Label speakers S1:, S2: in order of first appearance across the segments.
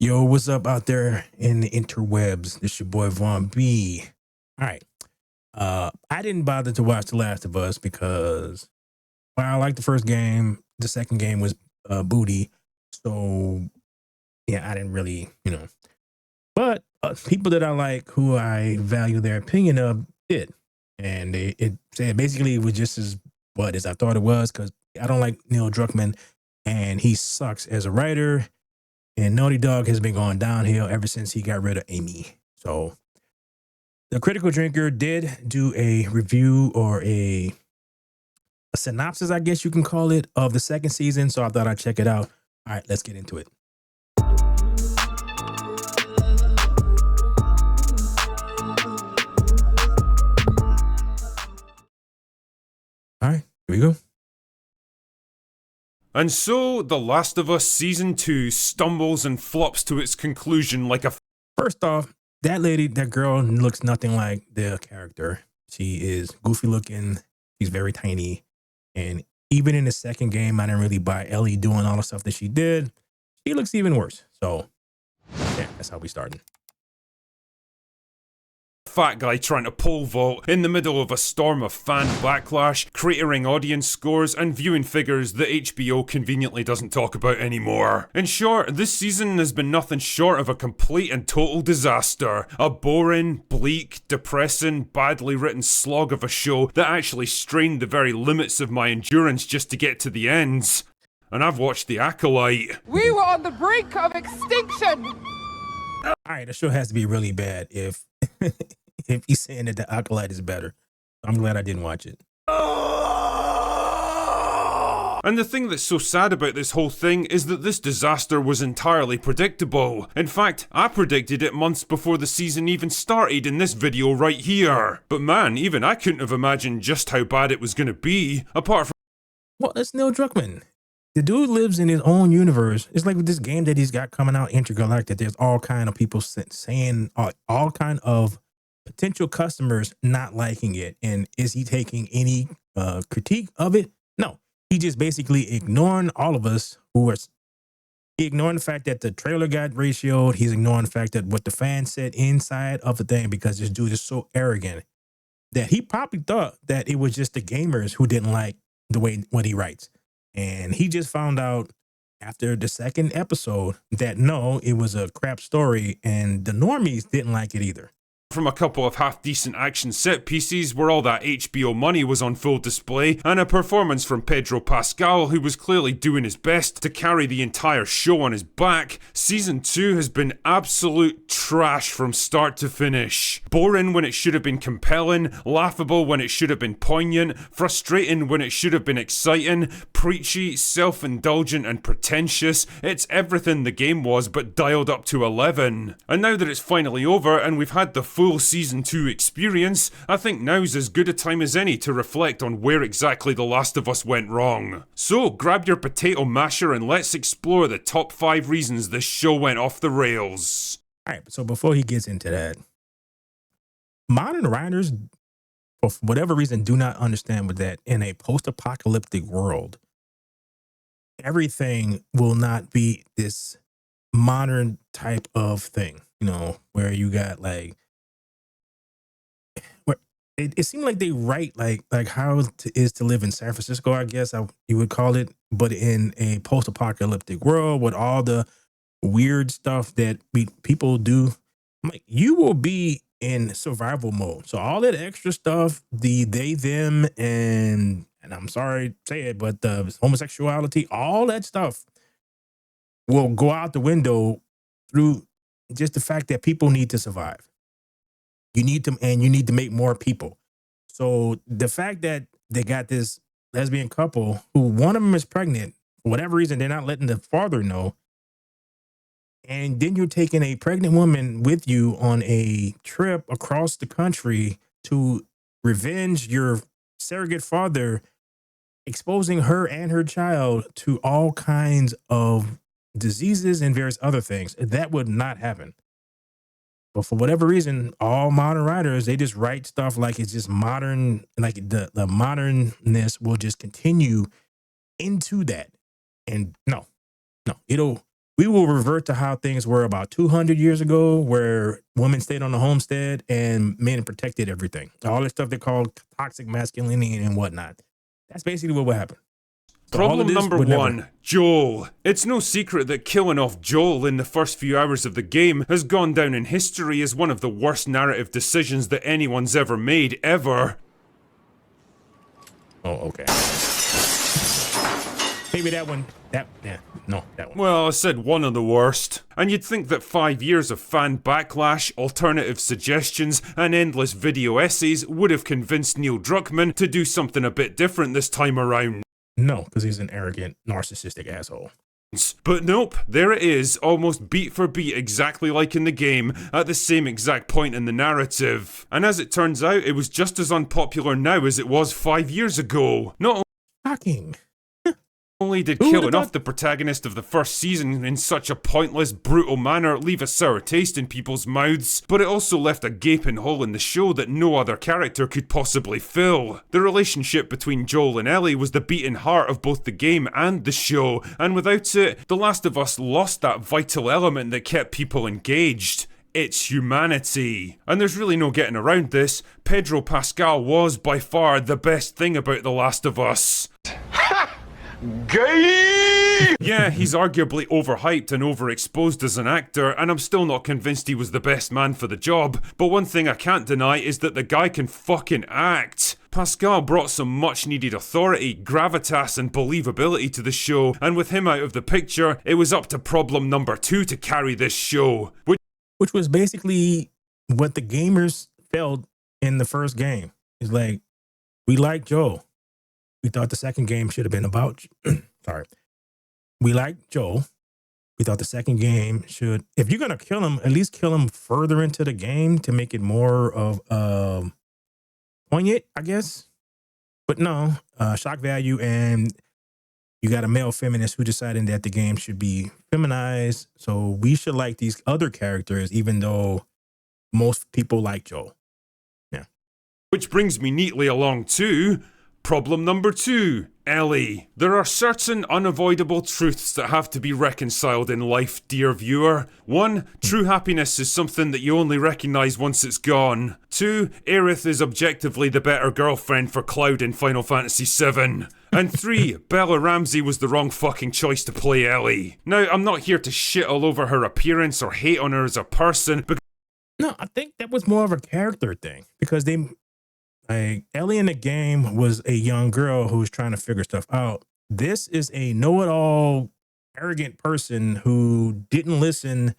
S1: Yo, what's up out there in the interwebs? This your boy Vaughn B. All right. I didn't bother to watch The Last of Us because while I liked the first game, the second game was booty. So yeah, I didn't really, But people that I like, who I value their opinion of, did, and it said basically it was just as what as I thought it was because I don't like Neil Druckmann, and he sucks as a writer. And Naughty Dog has been going downhill ever since he got rid of Amy. So the Critical Drinker did do a review or a synopsis, I guess you can call it, of the second season. So I thought I'd check it out. All right, let's get into it. All right, here we go.
S2: And so, The Last of Us Season 2 stumbles and flops to its conclusion like a...
S1: First off, that girl looks nothing like the character. She is goofy looking. She's very tiny. And even in the second game, I didn't really buy Ellie doing all the stuff that she did. She looks even worse. So, yeah, that's how we started.
S2: fat guy trying to pole vault in the middle of a storm of fan backlash, cratering audience scores, and viewing figures that HBO conveniently doesn't talk about anymore. In short, this season has been nothing short of a complete and total disaster. A boring, bleak, depressing, badly written slog of a show that actually strained the very limits of my endurance just to get to the ends. And I've watched The Acolyte.
S3: We were on the brink of extinction!
S1: Alright, the show has to be really bad if if he's saying that The Acolyte is better. I'm glad I didn't watch it.
S2: And the thing that's so sad about this whole thing is that this disaster was entirely predictable. In fact, I predicted it months before the season even started in this video right here. But man, even I couldn't have imagined just how bad it was gonna be, apart from...
S1: Well, that's Neil Druckmann. The dude lives in his own universe. It's like with this game that he's got coming out, Intergalactic. There's all kind of people saying all kind of potential customers not liking it. And is he taking any critique of it? No. He just basically ignoring all of us who are ignoring the fact that the trailer got ratioed. He's ignoring the fact that what the fans said inside of the thing, because this dude is so arrogant that he probably thought that it was just the gamers who didn't like the way what he writes. And he just found out after the second episode that no, it was a crap story, and the normies didn't like it either.
S2: From a couple of half-decent action set pieces where all that HBO money was on full display, and a performance from Pedro Pascal who was clearly doing his best to carry the entire show on his back, Season 2 has been absolute trash from start to finish. Boring when it should have been compelling, laughable when it should have been poignant, frustrating when it should have been exciting, preachy, self-indulgent and pretentious. It's everything the game was but dialed up to 11. And now that it's finally over and we've had the full Season 2 experience, I think now's as good a time as any to reflect on where exactly The Last of Us went wrong. So grab your potato masher and let's explore the top 5 reasons this show went off the rails.
S1: Alright, so before he gets into that, modern writers, for whatever reason, do not understand with that in a post-apocalyptic world, everything will not be this modern type of thing, where you got like, it seemed like they write like how it is to live in San Francisco, I guess you would call it, but in a post-apocalyptic world with all the weird stuff that people do. I'm like, you will be in survival mode. So all that extra stuff, the they, them, and I'm sorry to say it, but the homosexuality, all that stuff will go out the window through just the fact that people need to survive. You need to make more people. So the fact that they got this lesbian couple who one of them is pregnant, for whatever reason, they're not letting the father know. And then you're taking a pregnant woman with you on a trip across the country to revenge your surrogate father, exposing her and her child to all kinds of diseases and various other things. That would not happen. But for whatever reason, all modern writers, they just write stuff like it's just modern, like the modernness will just continue into that. And no, we will revert to how things were about 200 years ago, where women stayed on the homestead and men protected everything. All the stuff they called toxic masculinity and whatnot. That's basically what would happen. So all of
S2: Problem
S1: this
S2: number
S1: would never-
S2: one, Joel. It's no secret that killing off Joel in the first few hours of the game has gone down in history as one of the worst narrative decisions that anyone's ever made, ever.
S1: Oh, okay. Maybe that one. That one.
S2: Well, I said one of the worst. And you'd think that 5 years of fan backlash, alternative suggestions, and endless video essays would have convinced Neil Druckmann to do something a bit different this time around.
S1: No, because he's an arrogant, narcissistic asshole.
S2: But nope, there it is, almost beat for beat exactly like in the game, at the same exact point in the narrative. And as it turns out, it was just as unpopular now as it was 5 years ago. Not
S1: Shocking.
S2: only did
S1: Who
S2: killing
S1: would've
S2: off the protagonist of the first season in such a pointless, brutal manner leave a sour taste in people's mouths, but it also left a gaping hole in the show that no other character could possibly fill. The relationship between Joel and Ellie was the beating heart of both the game and the show, and without it, The Last of Us lost that vital element that kept people engaged. It's humanity. And there's really no getting around this. Pedro Pascal was by far the best thing about The Last of Us.
S4: Gay!
S2: Yeah, he's arguably overhyped and overexposed as an actor, and I'm still not convinced he was the best man for the job, but one thing I can't deny is that the guy can fucking act. Pascal brought some much needed authority, gravitas and believability to the show, and with him out of the picture, it was up to problem number 2 to carry this show.
S1: Which was basically what the gamers felt in the first game. It's like, we like Joel. We thought the second game should have been about, sorry. We like Joel. We thought the second game should, if you're going to kill him, at least kill him further into the game to make it more of poignant, I guess. But no, shock value, and you got a male feminist who decided that the game should be feminized. So we should like these other characters, even though most people like Joel. Yeah.
S2: Which brings me neatly along to problem number 2, Ellie. There are certain unavoidable truths that have to be reconciled in life, dear viewer. 1, true happiness is something that you only recognise once it's gone. 2, Aerith is objectively the better girlfriend for Cloud in Final Fantasy VII. And 3, Bella Ramsey was the wrong fucking choice to play Ellie. Now, I'm not here to shit all over her appearance or hate on her as a person, but
S1: No, I think that was more of a character thing, because Ellie in the game was a young girl who was trying to figure stuff out. This is a know-it-all, arrogant person who didn't listen.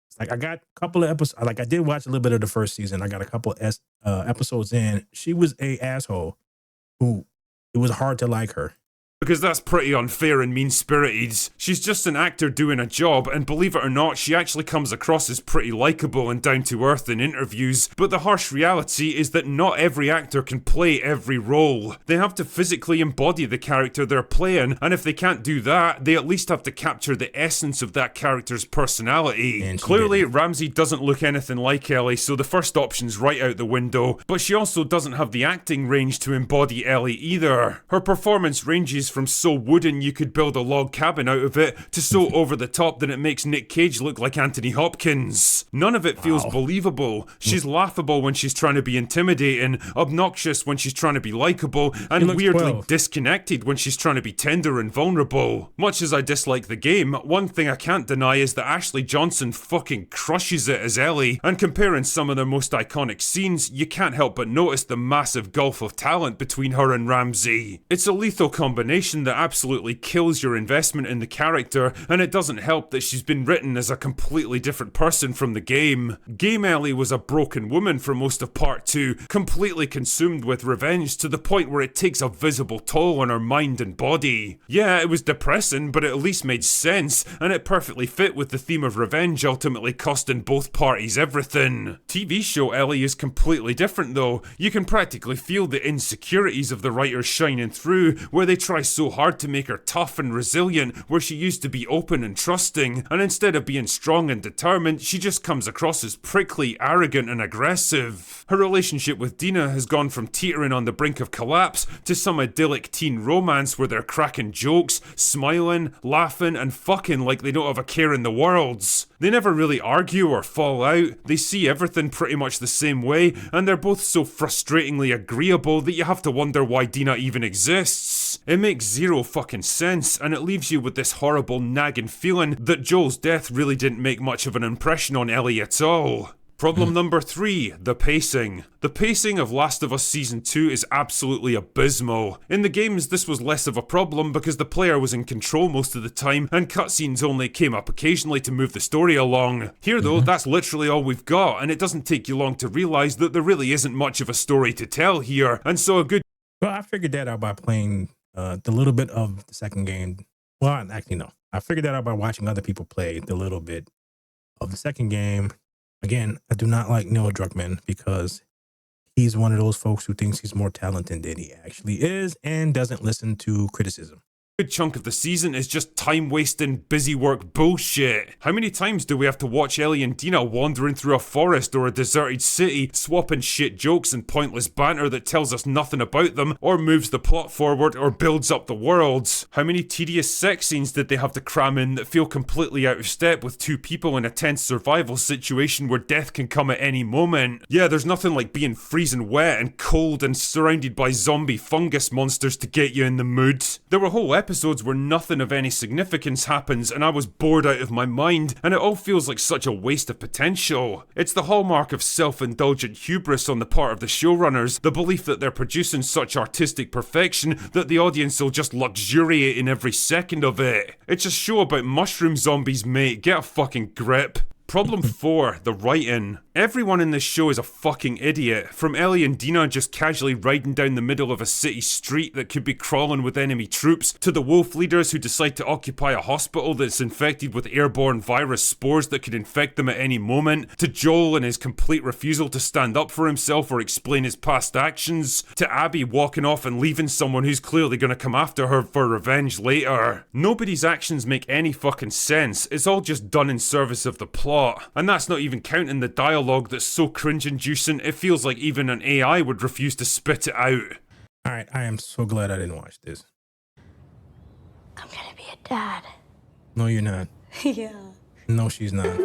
S1: It's like, I got a couple of episodes. Like, I did watch a little bit of the first season. I got a couple of episodes in. She was a asshole who it was hard to like her.
S2: because that's pretty unfair and mean-spirited. She's just an actor doing a job, and believe it or not, she actually comes across as pretty likeable and down-to-earth in interviews, but the harsh reality is that not every actor can play every role. They have to physically embody the character they're playing, and if they can't do that, they at least have to capture the essence of that character's personality.
S1: And
S2: clearly, Ramsey doesn't look anything like Ellie, so the first option's right out the window, but she also doesn't have the acting range to embody Ellie either. Her performance ranges from so wooden you could build a log cabin out of it, to so over the top that it makes Nick Cage look like Anthony Hopkins. None of it feels believable. She's laughable when she's trying to be intimidating, obnoxious when she's trying to be likable, and weirdly
S1: 12.
S2: disconnected when she's trying to be tender and vulnerable. Much as I dislike the game, one thing I can't deny is that Ashley Johnson fucking crushes it as Ellie, and comparing some of their most iconic scenes, you can't help but notice the massive gulf of talent between her and Ramsey. It's a lethal combination that absolutely kills your investment in the character, and it doesn't help that she's been written as a completely different person from the game. Game Ellie was a broken woman for most of Part 2, completely consumed with revenge to the point where it takes a visible toll on her mind and body. Yeah, it was depressing, but it at least made sense, and it perfectly fit with the theme of revenge ultimately costing both parties everything. TV show Ellie is completely different though. You can practically feel the insecurities of the writers shining through, where they try so hard to make her tough and resilient where she used to be open and trusting, and instead of being strong and determined, she just comes across as prickly, arrogant and aggressive. Her relationship with Dina has gone from teetering on the brink of collapse to some idyllic teen romance where they're cracking jokes, smiling, laughing and fucking like they don't have a care in the world. They never really argue or fall out, they see everything pretty much the same way, and they're both so frustratingly agreeable that you have to wonder why Dina even exists. It makes zero fucking sense, and it leaves you with this horrible nagging feeling that Joel's death really didn't make much of an impression on Ellie at all. Problem number 3, the pacing. The pacing of Last of Us Season 2 is absolutely abysmal. In the games, this was less of a problem because the player was in control most of the time and cutscenes only came up occasionally to move the story along. Here though, that's literally all we've got, and it doesn't take you long to realise that there really isn't much of a story to tell here, and so a good—
S1: Well, I figured that out by playing the little bit of the second game. Well, actually, no. I figured that out by watching other people play the little bit of the second game. Again, I do not like Neil Druckmann because he's one of those folks who thinks he's more talented than he actually is and doesn't listen to criticism.
S2: good chunk of the season is just time-wasting, busy work bullshit. How many times do we have to watch Ellie and Dina wandering through a forest or a deserted city, swapping shit jokes and pointless banter that tells us nothing about them, or moves the plot forward, or builds up the world? How many tedious sex scenes did they have to cram in that feel completely out of step with two people in a tense survival situation where death can come at any moment? Yeah, there's nothing like being freezing wet and cold and surrounded by zombie fungus monsters to get you in the mood. There were whole episodes where nothing of any significance happens and I was bored out of my mind, and it all feels like such a waste of potential. It's the hallmark of self-indulgent hubris on the part of the showrunners, the belief that they're producing such artistic perfection that the audience will just luxuriate in every second of it. It's a show about mushroom zombies, mate. Get a fucking grip. Problem 4, the writing. Everyone in this show is a fucking idiot. From Ellie and Dina just casually riding down the middle of a city street that could be crawling with enemy troops, to the wolf leaders who decide to occupy a hospital that's infected with airborne virus spores that could infect them at any moment, to Joel and his complete refusal to stand up for himself or explain his past actions, to Abby walking off and leaving someone who's clearly gonna come after her for revenge later. Nobody's actions make any fucking sense. It's all just done in service of the plot. And that's not even counting the dialogue that's so cringe-inducing it feels like even an AI would refuse to spit it out.
S1: Alright, I am so glad I didn't watch this.
S4: I'm gonna be a dad.
S1: No, you're not.
S4: Yeah.
S1: No, she's not.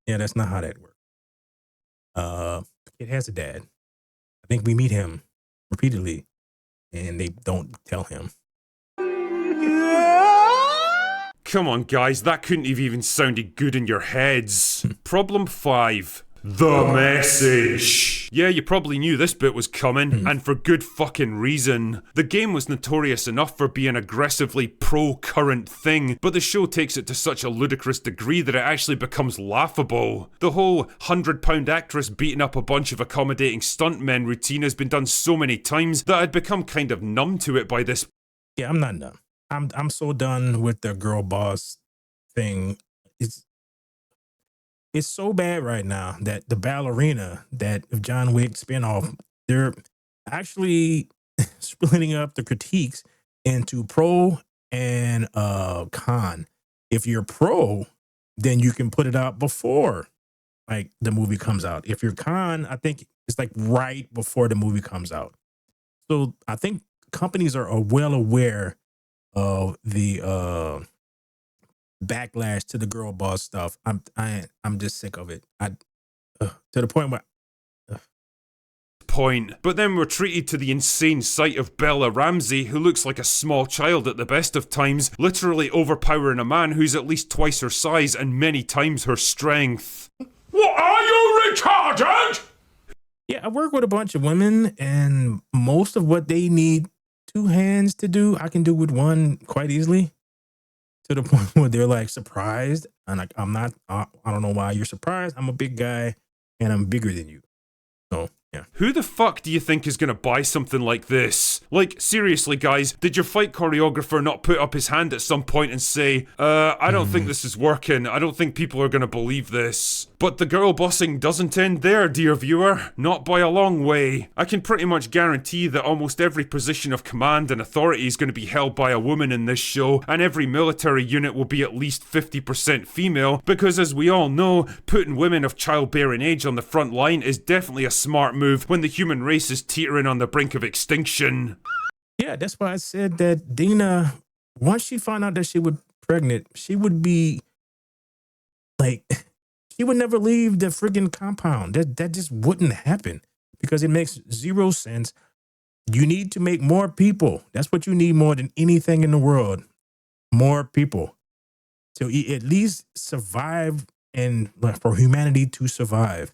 S1: Yeah, that's not how that works. It has a dad. I think we meet him repeatedly, and they don't tell him.
S2: Come on guys, that couldn't have even sounded good in your heads. Problem 5. The message. Yeah, you probably knew this bit was coming, and for good fucking reason. The game was notorious enough for being aggressively pro-current thing, but the show takes it to such a ludicrous degree that it actually becomes laughable. The whole 100-pound actress beating up a bunch of accommodating stuntmen routine has been done so many times that I'd become kind of numb to it by this.
S1: Yeah, I'm not done. I'm so done with the girl boss thing. It's so bad right now that the ballerina that John Wick spinoff, they're actually splitting up the critiques into pro and con. If you're pro, then you can put it out before like the movie comes out. If you're con, I think it's like right before the movie comes out. So I think companies are well aware of the backlash to the girl boss stuff. I'm just sick of it. To the point where
S2: But then we're treated to the insane sight of Bella Ramsey, who looks like a small child at the best of times, literally overpowering a man who's at least twice her size and many times her strength. What, are you retarded?
S1: yeah, I work with a bunch of women, and most of what they need 2 hands to do, I can do with one quite easily. To the point where they're like surprised, and like I'm not. I don't know why you're surprised. I'm a big guy, and I'm bigger than you. So Yeah.
S2: Who the fuck do you think is gonna buy something like this? Like, seriously, guys, did your fight choreographer not put up his hand at some point and say, I don't think this is working. I don't think people are gonna believe this. But the girl bossing doesn't end there, dear viewer. Not by a long way. I can pretty much guarantee that almost every position of command and authority is gonna be held by a woman in this show, and every military unit will be at least 50% female, because as we all know, putting women of childbearing age on the front line is definitely a smart move when the human race is teetering on the brink of extinction.
S1: Yeah, that's why I said that Dina, once she found out that she was pregnant, she would be like, she would never leave the friggin' compound. That just wouldn't happen because it makes zero sense. You need to make more people. That's what you need more than anything in the world. More people to at least survive and for humanity to survive.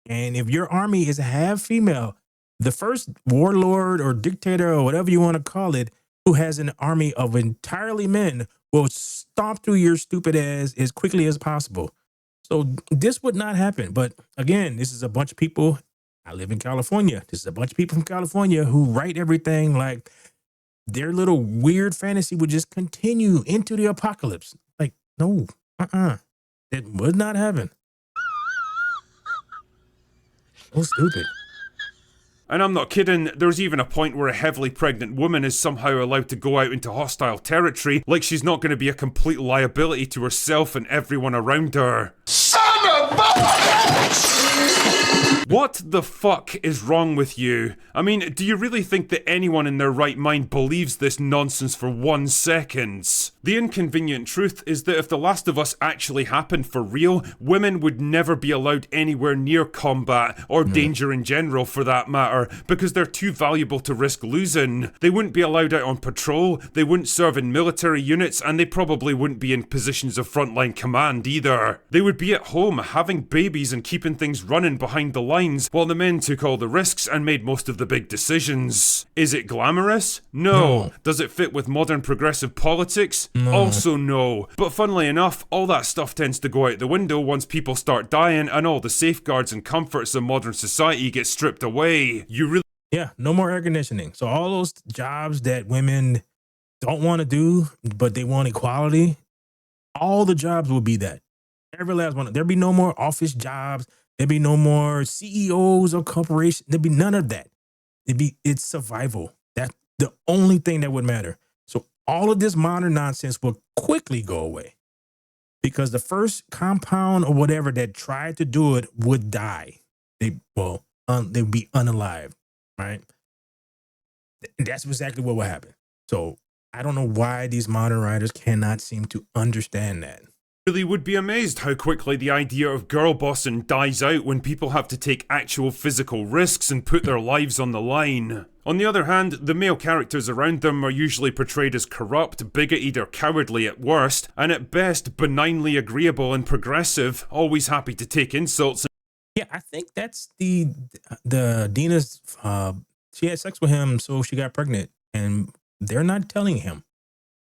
S1: And if your army is half female, the first warlord or dictator or whatever you want to call it, who has an army of entirely men, will stomp through your stupid ass as quickly as possible. So this would not happen. But again, this is a bunch of people. I live in California. This is a bunch of people from California who write everything like their little weird fantasy would just continue into the apocalypse. Like, no, it would not happen. So stupid.
S2: And I'm not kidding, there's even a point where a heavily pregnant woman is somehow allowed to go out into hostile territory, like she's not going to be a complete liability to herself and everyone around her. Son of a bitch! What the fuck is wrong with you? I mean, do you really think that anyone in their right mind believes this nonsense for 1 second? The inconvenient truth is that if The Last of Us actually happened for real, women would never be allowed anywhere near combat, or danger in general for that matter, because they're too valuable to risk losing. They wouldn't be allowed out on patrol, they wouldn't serve in military units, and they probably wouldn't be in positions of frontline command either. They would be at home, having babies and keeping things running behind the lines, while the men took all the risks and made most of the big decisions. Is it glamorous? No. Does it fit with modern progressive politics? No. Also no. But funnily enough, all that stuff tends to go out the window once people start dying and all the safeguards and comforts of modern society get stripped away.
S1: Yeah, no more air conditioning. So all those jobs that women don't want to do, but they want equality, all the jobs will be that. Every last one. There'll be no more office jobs. There'll be no more CEOs or corporations. There'll be none of that. It's survival. That's the only thing that would matter. So all of this modern nonsense will quickly go away because the first compound or whatever that tried to do it would die. They'd be unalive, right? That's exactly what will happen. So I don't know why these modern writers cannot seem to understand that.
S2: Really would be amazed how quickly the idea of girl bossing dies out when people have to take actual physical risks and put their lives on the line. On the other hand, the male characters around them are usually portrayed as corrupt, bigoted or cowardly at worst, and at best benignly agreeable and progressive, always happy to take insults.
S1: Yeah, I think that's the Dina's, she had sex with him so she got pregnant and they're not telling him.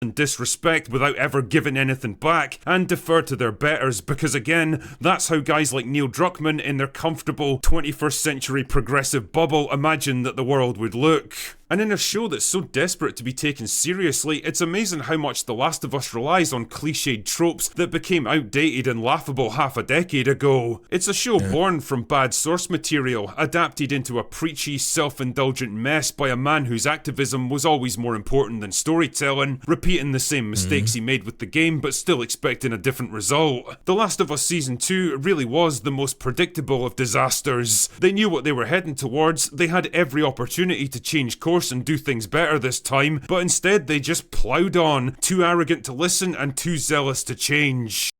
S2: And disrespect without ever giving anything back, and defer to their betters, because again, that's how guys like Neil Druckmann in their comfortable 21st century progressive bubble imagine that the world would look. And in a show that's so desperate to be taken seriously, it's amazing how much The Last of Us relies on cliched tropes that became outdated and laughable half a decade ago. It's a show born from bad source material, adapted into a preachy, self-indulgent mess by a man whose activism was always more important than storytelling, repeating the same mistakes he made with the game but still expecting a different result. The Last of Us Season 2 really was the most predictable of disasters. They knew what they were heading towards, they had every opportunity to change course and do things better this time, but instead they just ploughed on, too arrogant to listen and too zealous to change.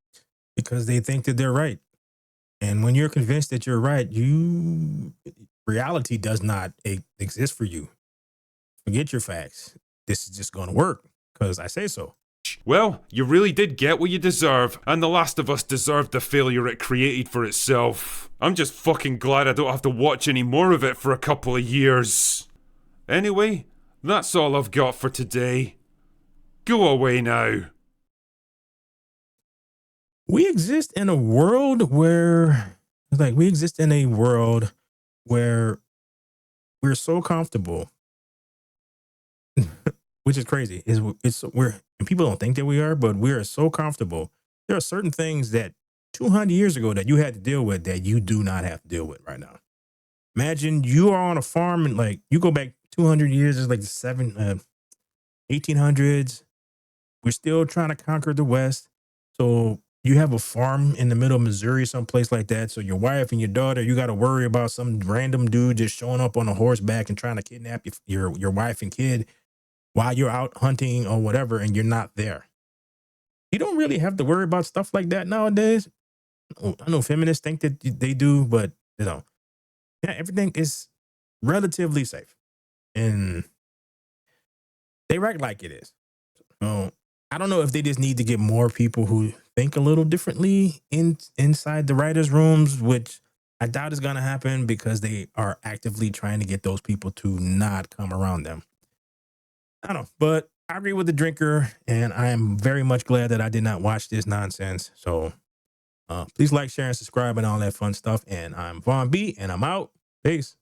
S1: Because they think that they're right. And when you're convinced that you're right, reality does not exist for you. Forget your facts. This is just going to work because I say so.
S2: Well, you really did get what you deserve, and The Last of Us deserved the failure it created for itself. I'm just fucking glad I don't have to watch any more of it for a couple of years. Anyway, that's all I've got for today. Go away now. We exist in a world where
S1: where we're so comfortable, which is crazy. It's we're and people don't think that we are, but we are so comfortable. There are certain things that 200 years ago that you had to deal with that you do not have to deal with right now. Imagine you are on a farm and like you go back 200 years, it's like the 1800s. We're still trying to conquer the West. So you have a farm in the middle of Missouri, someplace like that. So your wife and your daughter, you got to worry about some random dude just showing up on a horseback and trying to kidnap your wife and kid while you're out hunting or whatever, and you're not there. You don't really have to worry about stuff like that nowadays. I know feminists think that they do, but yeah, everything is relatively safe, and they act like it is. So I don't know if they just need to get more people who think a little differently inside the writers' rooms, which I doubt is going to happen because they are actively trying to get those people to not come around them. I don't know, but I agree with the drinker, and I am very much glad that I did not watch this nonsense. So please like, share, and subscribe, and all that fun stuff. And I'm Vaughn B, and I'm out. Peace.